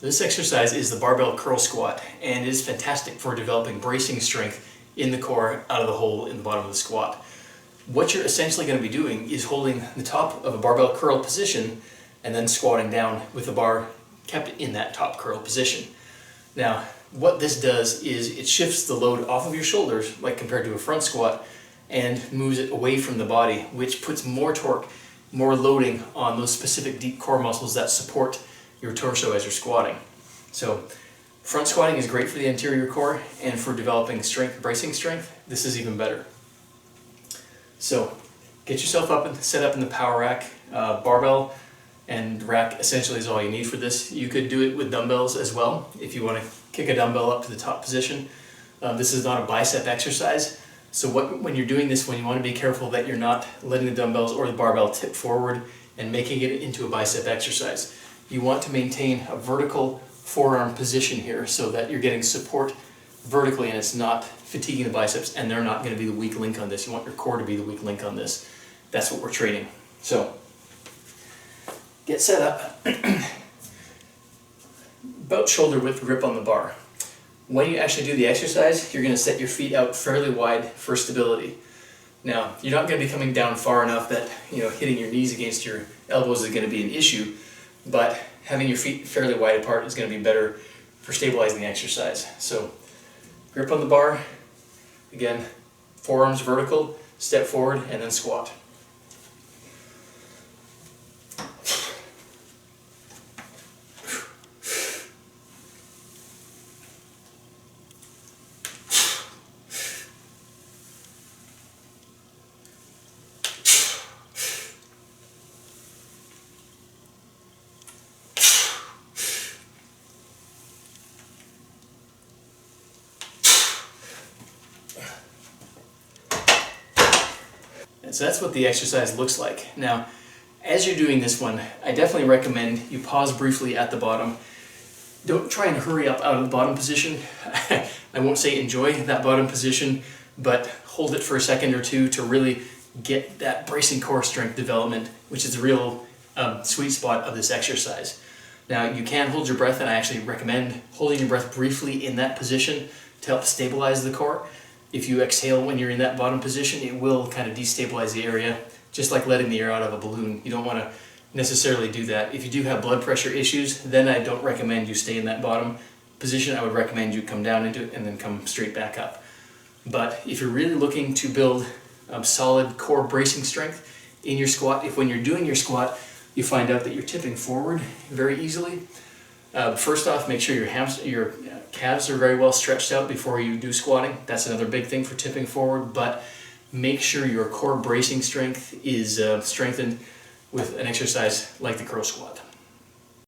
This exercise is the barbell curl squat, and it is fantastic for developing bracing strength in the core out of the hole in the bottom of the squat. What you're essentially going to be doing is holding the top of a barbell curl position and then squatting down with the bar kept in that top curl position. Now, what this does is it shifts the load off of your shoulders, like compared to a front squat, and moves it away from the body, which puts more torque, more loading on those specific deep core muscles that support your torso as you're squatting. So front squatting is great for the anterior core, and for developing strength, bracing strength, this is even better. So get yourself up and set up in the power rack. Barbell and rack essentially is all you need for this. You could do it with dumbbells as well if you want to kick a dumbbell up to the top position. This is not a bicep exercise, so when you're doing this, when you want to be careful that you're not letting the dumbbells or the barbell tip forward and making it into a bicep exercise. You want to maintain a vertical forearm position here so that you're getting support vertically and it's not fatiguing the biceps, and they're not going to be the weak link on this. You want your core to be the weak link on this. That's what we're training. So get set up, about shoulder width grip on the bar. When you actually do the exercise, you're going to set your feet out fairly wide for stability. Now, you're not going to be coming down far enough that hitting your knees against your elbows is going to be an issue, but having your feet fairly wide apart is going to be better for stabilizing the exercise. So grip on the bar, again, forearms vertical, step forward, and then squat. So that's what the exercise looks like. Now, as you're doing this one, I definitely recommend you pause briefly at the bottom. Don't try and hurry up out of the bottom position. I won't say enjoy that bottom position, but hold it for a second or two to really get that bracing core strength development, which is the real sweet spot of this exercise. Now, you can hold your breath, and I actually recommend holding your breath briefly in that position to help stabilize the core. If you exhale when you're in that bottom position, it will kind of destabilize the area, just like letting the air out of a balloon. You don't want to necessarily do that. If you do have blood pressure issues, then I don't recommend you stay in that bottom position. I would recommend you come down into it and then come straight back up. But if you're really looking to build solid core bracing strength in your squat, if when you're doing your squat, you find out that you're tipping forward very easily, first off, make sure your calves are very well stretched out before you do squatting. That's another big thing for tipping forward, but make sure your core bracing strength is strengthened with an exercise like the curl squat.